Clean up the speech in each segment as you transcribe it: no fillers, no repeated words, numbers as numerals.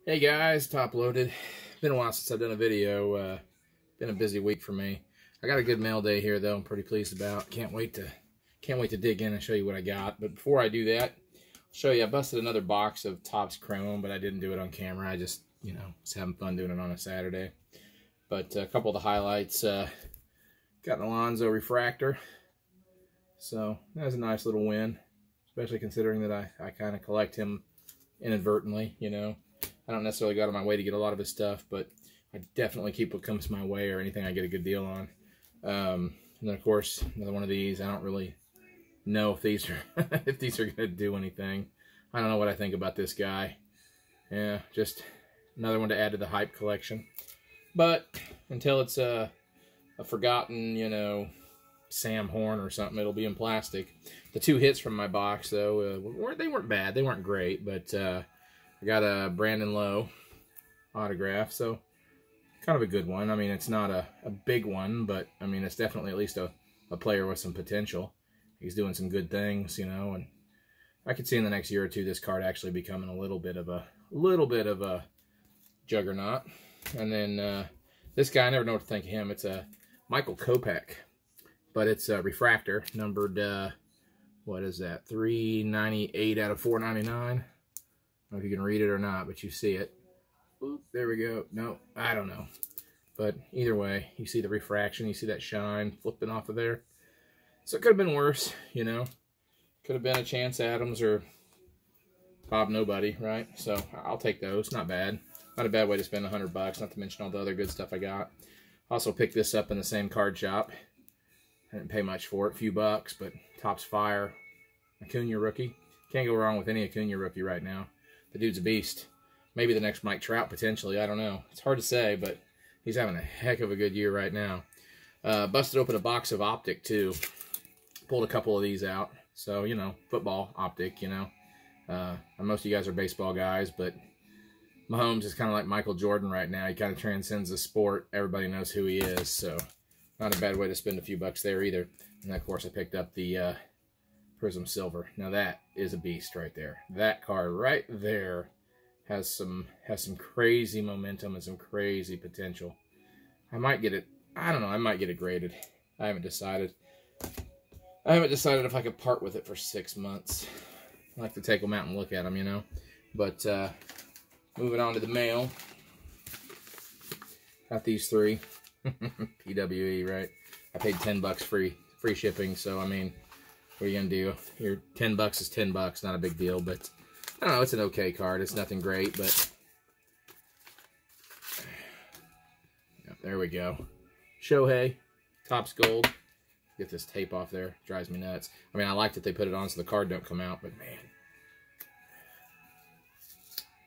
Hey guys, Top Loaded. Been a while since I've done a video. Been a busy week for me. I got a good mail day here though. I'm pretty pleased about. Can't wait to dig in and show you what I got. But before I do that, I'll show you. I busted another box of Topps Chrome, but I didn't do it on camera. I just, was having fun doing it on a Saturday. But a couple of the highlights. Got an Alonso refractor. So that was a nice little win, especially considering that I kind of collect him inadvertently, I don't necessarily go out of my way to get a lot of his stuff, but I definitely keep what comes my way or anything I get a good deal on. And then, of course, another one of these. I don't really know if these are if these are going to do anything. I don't know what I think about this guy. Yeah, just another one to add to the hype collection. But until it's a forgotten, Sam Horn or something, it'll be in plastic. The two hits from my box, though, they weren't bad. They weren't great, but I got a Brandon Lowe autograph, so kind of a good one. I mean, it's not a big one, but, I mean, it's definitely at least a player with some potential. He's doing some good things, and I could see in the next year or two this card actually becoming a little bit of a juggernaut. And then this guy, I never know what to think of him. It's a Michael Kopech, but it's a refractor, numbered, what is that, 398 out of 499. I don't know if you can read it or not, but you see it. Oop, there we go. No, I don't know. But either way, you see the refraction, you see that shine flipping off of there. So it could have been worse, Could have been a Chance Adams or Bob Nobody, right? So I'll take those. Not bad. Not a bad way to spend $100, not to mention all the other good stuff I got. Also picked this up in the same card shop. I didn't pay much for it, a few bucks, but Topps Fire, Acuna rookie. Can't go wrong with any Acuna rookie right now. The dude's a beast. Maybe the next Mike Trout, potentially. I don't know. It's hard to say, but he's having a heck of a good year right now. Busted open a box of Optic, too. Pulled a couple of these out. So, football, Optic, most of you guys are baseball guys, but Mahomes is kind of like Michael Jordan right now. He kind of transcends the sport. Everybody knows who he is, so not a bad way to spend a few bucks there either. And, of course, I picked up the Prism Silver. Now that is a beast right there. That card right there has some crazy momentum and some crazy potential. I might get it. I don't know. I might get it graded. I haven't decided. I haven't decided if I could part with it for 6 months. I like to take them out and look at them, But moving on to the mail. Got these three. PWE, right? I paid $10 free shipping, so I mean, what are you gonna do? Your $10 is $10, not a big deal, but I don't know, it's an okay card. It's nothing great, but yeah, there we go. Shohei, Topps Gold. Get this tape off there. Drives me nuts. I mean, I like that they put it on so the card don't come out, but man,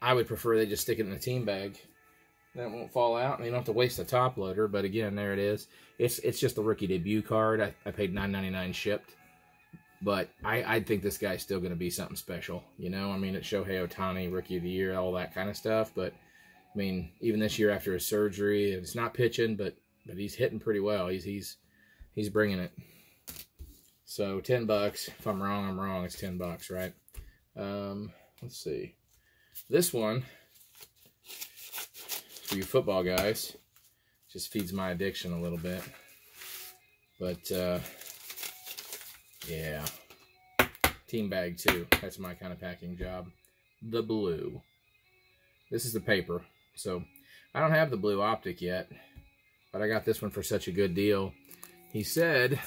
I would prefer they just stick it in a team bag. Then it won't fall out, and you don't have to waste a top loader. But again, there it is. It's just the rookie debut card. I paid $9.99 shipped. But I think this guy's still going to be something special, I mean, it's Shohei Ohtani, Rookie of the Year, all that kind of stuff. But, I mean, even this year after his surgery, it's not pitching, but he's hitting pretty well. He's bringing it. So, $10. If I'm wrong, I'm wrong. It's $10, right? Let's see. This one, for you football guys, just feeds my addiction a little bit. But, yeah, team bag too. That's my kind of packing job. The blue. This is the paper. So I don't have the blue Optic yet, but I got this one for such a good deal. He said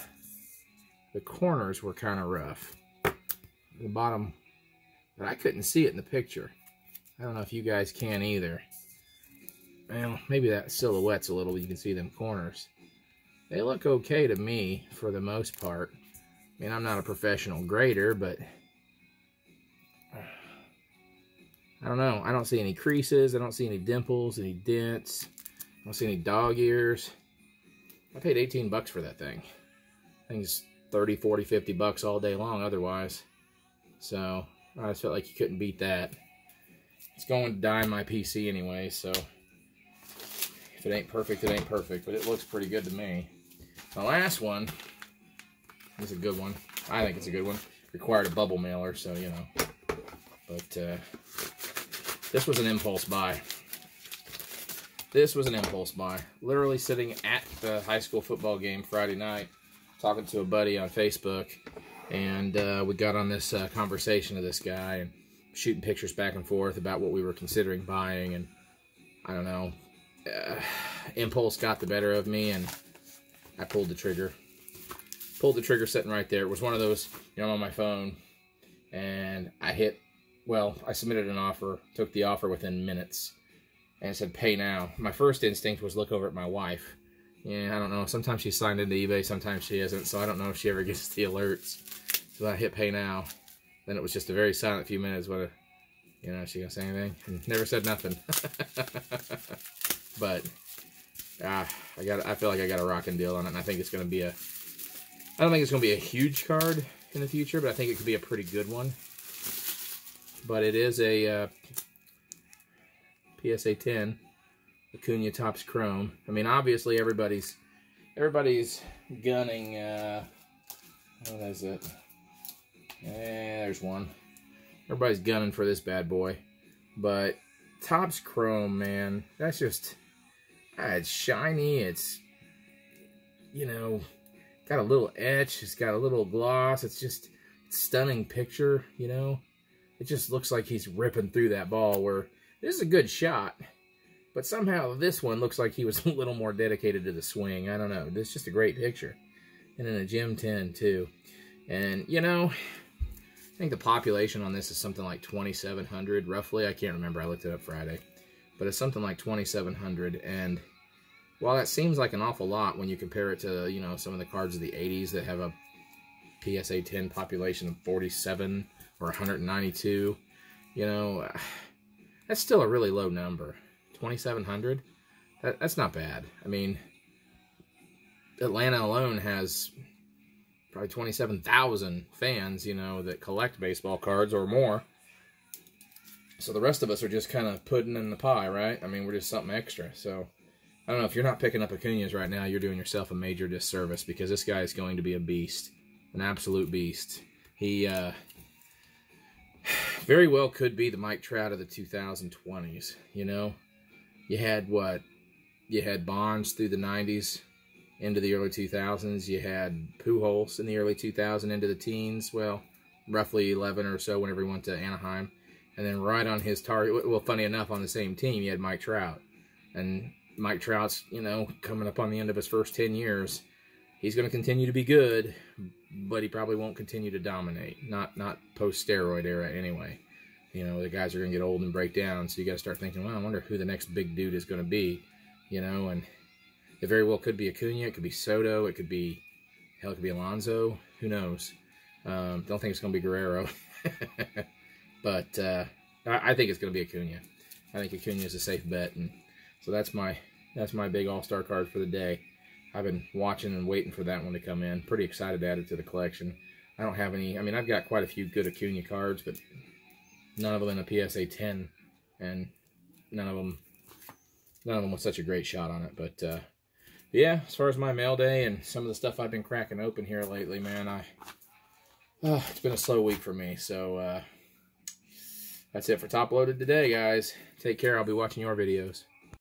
the corners were kind of rough. The bottom, but I couldn't see it in the picture. I don't know if you guys can either. Well, maybe that silhouette's a little, you can see them corners. They look okay to me for the most part. I mean, I'm not a professional grader, but I don't know. I don't see any creases. I don't see any dimples, any dents. I don't see any dog ears. I paid $18 for that thing. Thing's 30, 40, 50 bucks all day long otherwise. So I just felt like you couldn't beat that. It's going to die in my PC anyway, so if it ain't perfect, it ain't perfect. But it looks pretty good to me. The last one. It's a good one. I think it's a good one. Required a bubble mailer, so, But This was an impulse buy. This was an impulse buy. Literally sitting at the high school football game Friday night, talking to a buddy on Facebook, and we got on this conversation of this guy and shooting pictures back and forth about what we were considering buying, and I don't know, impulse got the better of me, and I pulled the trigger. Pulled the trigger sitting right there. It was one of those, you know, I'm on my phone, and I submitted an offer, took the offer within minutes, and it said pay now. My first instinct was look over at my wife. Yeah, I don't know. Sometimes she's signed into eBay, sometimes she isn't, so I don't know if she ever gets the alerts. So I hit pay now. Then it was just a very silent few minutes. What, you know, is she gonna say anything? And never said nothing. But I feel like I got a rocking deal on it, and I think it's gonna be a. I don't think it's gonna be a huge card in the future, but I think it could be a pretty good one. But it is a PSA 10 Acuna Topps Chrome. I mean, obviously everybody's gunning. What is it? There's one. Everybody's gunning for this bad boy, but Topps Chrome, man, that's just it's shiny. It's, you know, got a little etch. It's got a little gloss. It's just stunning picture. You know, it just looks like he's ripping through that ball. Where this is a good shot, but somehow this one looks like he was a little more dedicated to the swing. I don't know. This is just a great picture, and in a Gem 10 too. And you know, I think the population on this is something like 2,700 roughly. I can't remember. I looked it up Friday, but it's something like 2,700. And while that seems like an awful lot when you compare it to, you know, some of the cards of the 80s that have a PSA 10 population of 47 or 192, you know, that's still a really low number. 2,700. That's not bad. I mean, Atlanta alone has probably 27,000 fans, you know, that collect baseball cards or more. So the rest of us are just kind of pudding in the pie, right? I mean, we're just something extra. So I don't know, if you're not picking up Acuñas right now, you're doing yourself a major disservice, because this guy is going to be a beast, an absolute beast. He very well could be the Mike Trout of the 2020s, you know? You had what? You had Bonds through the 90s into the early 2000s. You had Pujols in the early 2000s into the teens. Well, roughly 11 or so whenever he went to Anaheim. And then right on his target, well, funny enough, on the same team, you had Mike Trout. And Mike Trout's, you know, coming up on the end of his first 10 years. He's going to continue to be good, but he probably won't continue to dominate. Not post-steroid era anyway. You know, the guys are going to get old and break down, so you got to start thinking, well, I wonder who the next big dude is going to be, you know, and it very well could be Acuna, it could be Soto, it could be, hell, it could be Alonso, who knows. Don't think it's going to be Guerrero, but I think it's going to be Acuna. I think Acuna is a safe bet, and so that's my big all-star card for the day. I've been watching and waiting for that one to come in. Pretty excited to add it to the collection. I don't have any, I mean, I've got quite a few good Acuna cards, but none of them in a PSA 10, and none of them with such a great shot on it. But yeah, as far as my mail day and some of the stuff I've been cracking open here lately, man, it's been a slow week for me. So that's it for Top Loaded today, guys. Take care. I'll be watching your videos.